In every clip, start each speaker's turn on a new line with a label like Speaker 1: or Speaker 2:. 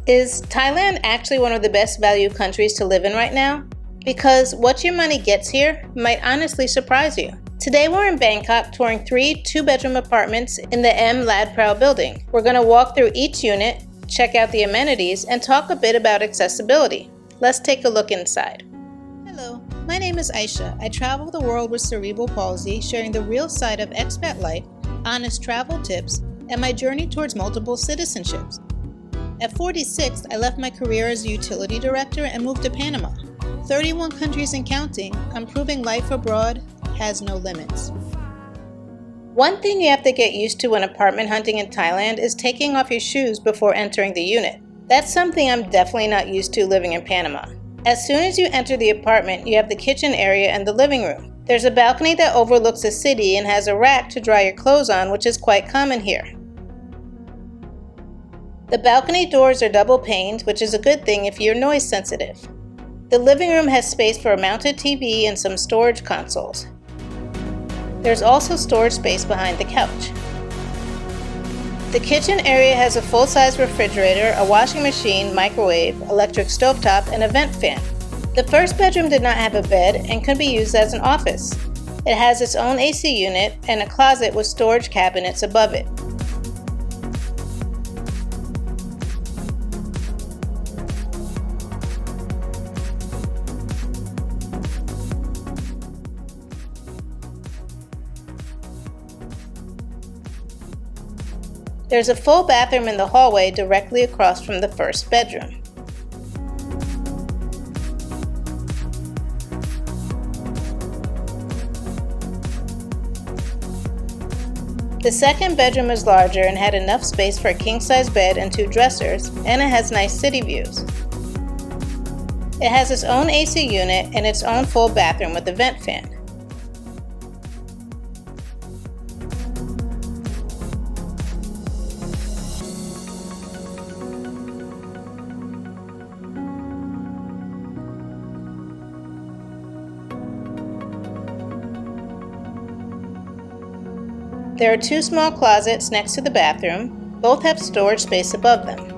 Speaker 1: Is Thailand actually one of the best value countries to live in right now? Because what your money gets here might honestly surprise you. Today we're in Bangkok touring 3 2-bedroom apartments in the M Ladprao building. We're going to walk through each unit, check out the amenities, and talk a bit about accessibility. Let's take a look inside. Hello, my name is Aisha. I travel the world with cerebral palsy, sharing the real side of expat life, honest travel tips, and my journey towards multiple citizenships. At 46, I left my career as a utility director and moved to Panama. 31 countries and counting, I'm proving life abroad has no limits. One thing you have to get used to when apartment hunting in Thailand is taking off your shoes before entering the unit. That's something I'm definitely not used to living in Panama. As soon as you enter the apartment, you have the kitchen area and the living room. There's a balcony that overlooks the city and has a rack to dry your clothes on, which is quite common here. The balcony doors are double paned, which is a good thing if you're noise sensitive. The living room has space for a mounted TV and some storage consoles. There's also storage space behind the couch. The kitchen area has a full-size refrigerator, a washing machine, microwave, electric stovetop, and a vent fan. The first bedroom did not have a bed and could be used as an office. It has its own AC unit and a closet with storage cabinets above it. There's a full bathroom in the hallway directly across from the first bedroom. The second bedroom is larger and had enough space for a king-size bed and 2 dressers, and it has nice city views. It has its own AC unit and its own full bathroom with a vent fan. There are 2 small closets next to the bathroom. Both have storage space above them.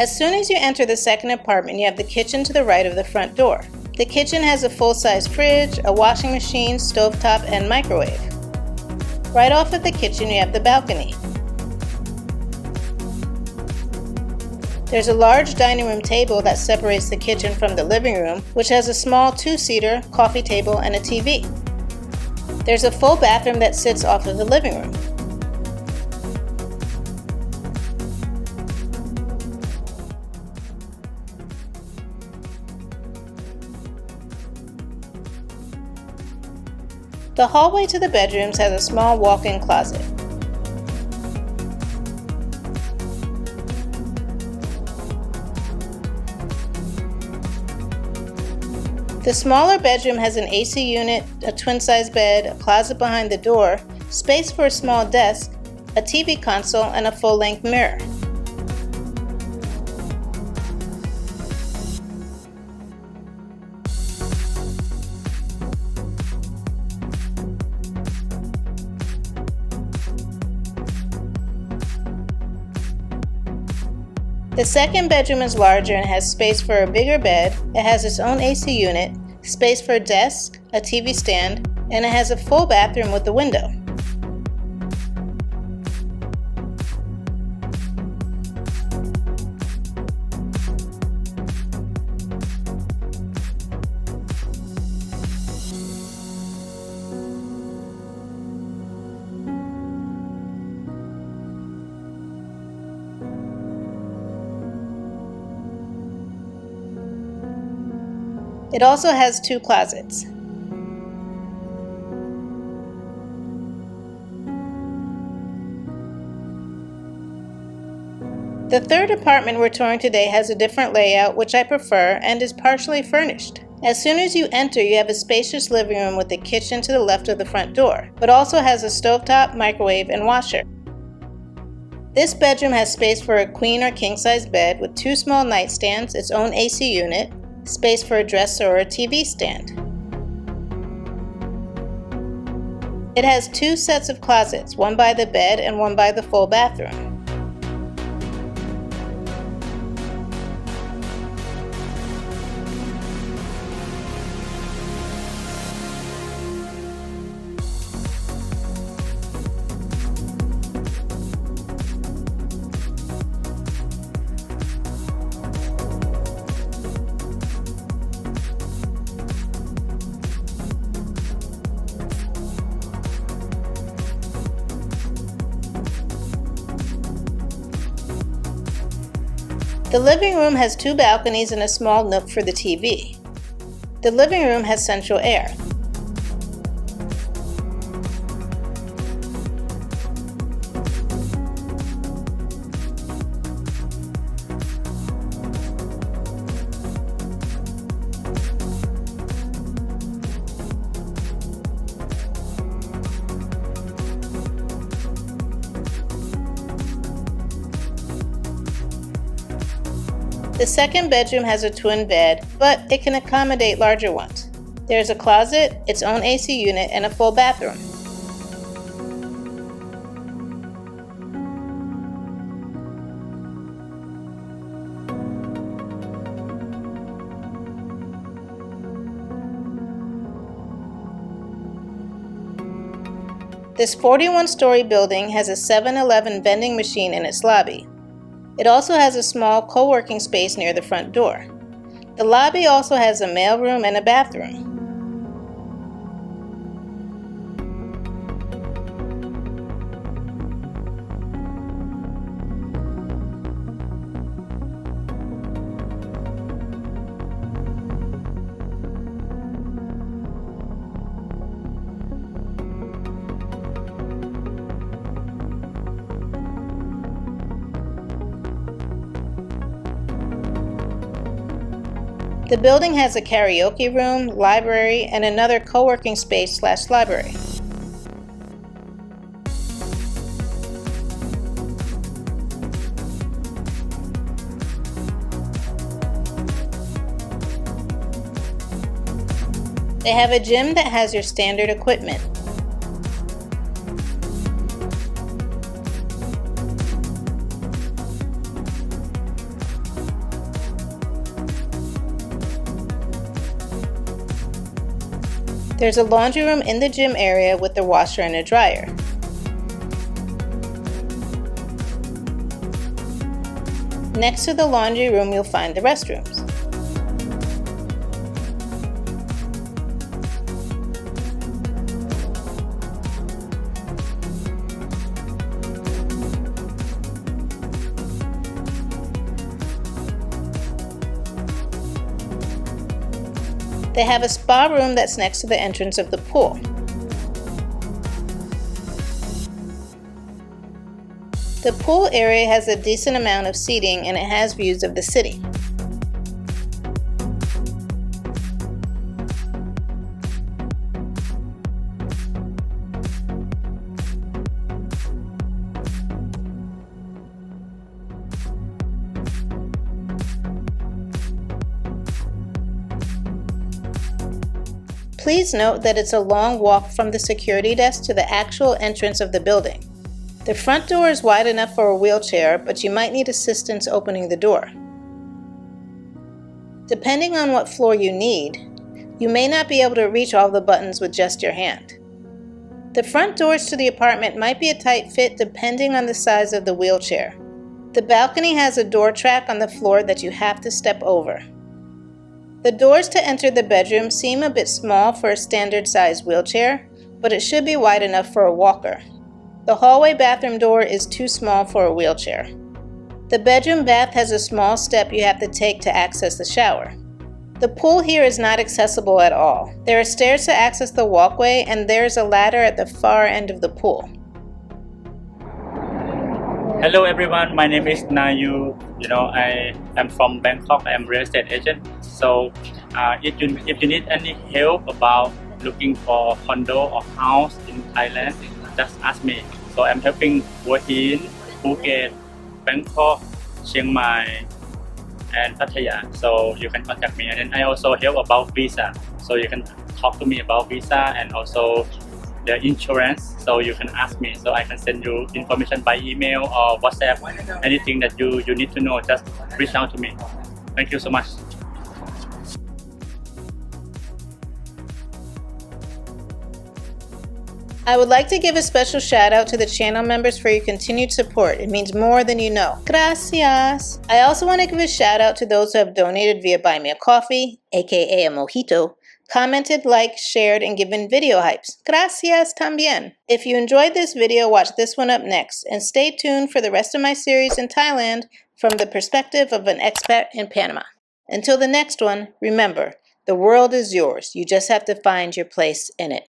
Speaker 1: As soon as you enter the second apartment, you have the kitchen to the right of the front door. The kitchen has a full-size fridge, a washing machine, stovetop, and microwave. Right off of the kitchen, you have the balcony. There's a large dining room table that separates the kitchen from the living room, which has a small 2-seater, coffee table, and a TV. There's a full bathroom that sits off of the living room. The hallway to the bedrooms has a small walk-in closet. The smaller bedroom has an AC unit, a twin-size bed, a closet behind the door, space for a small desk, a TV console, and a full-length mirror. The second bedroom is larger and has space for a bigger bed. It has its own AC unit, space for a desk, a TV stand, and it has a full bathroom with a window. It also has 2 closets. The third apartment we're touring today has a different layout, which I prefer, and is partially furnished. As soon as you enter, you have a spacious living room with a kitchen to the left of the front door, but also has a stovetop, microwave, and washer. This bedroom has space for a queen or king-size bed with 2 small nightstands, its own AC unit, space for a dresser or a TV stand. It has 2 sets of closets, one by the bed and one by the full bathroom. The living room has 2 balconies and a small nook for the TV. The living room has central air. The second bedroom has a twin bed, but it can accommodate larger ones. There's a closet, its own AC unit, and a full bathroom. This 41-story building has a 7-Eleven vending machine in its lobby. It also has a small co-working space near the front door. The lobby also has a mailroom and a bathroom. The building has a karaoke room, library, and another co-working space/library. They have a gym that has your standard equipment. There's a laundry room in the gym area with a washer and a dryer. Next to the laundry room, you'll find the restrooms. They have a spa room that's next to the entrance of the pool. The pool area has a decent amount of seating and it has views of the city. Please note that it's a long walk from the security desk to the actual entrance of the building. The front door is wide enough for a wheelchair, but you might need assistance opening the door. Depending on what floor you need, you may not be able to reach all the buttons with just your hand. The front doors to the apartment might be a tight fit depending on the size of the wheelchair. The balcony has a door track on the floor that you have to step over. The doors to enter the bedroom seem a bit small for a standard size wheelchair, but it should be wide enough for a walker. The hallway bathroom door is too small for a wheelchair. The bedroom bath has a small step you have to take to access the shower. The pool here is not accessible at all. There are stairs to access the walkway, and there's a ladder at the far end of the pool.
Speaker 2: Hello everyone, my name is Nayu. I am from Bangkok. I am real estate agent. So if you need any help about looking for condo or house in Thailand, just ask me. So I'm helping Hua Hin, Phuket, Bangkok, Chiang Mai, and Pattaya. So you can contact me. And then I also help about visa. So you can talk to me about visa and also the insurance. So you can ask me. So I can send you information by email or WhatsApp. Anything that you need to know, just reach out to me. Thank you so much.
Speaker 1: I would like to give a special shout out to the channel members for your continued support. It means more than you know. Gracias! I also want to give a shout out to those who have donated via Buy Me a Coffee, aka a mojito, commented, liked, shared, and given video hypes. Gracias también! If you enjoyed this video, watch this one up next, and stay tuned for the rest of my series in Thailand from the perspective of an expat in Panama. Until the next one, remember, the world is yours. You just have to find your place in it.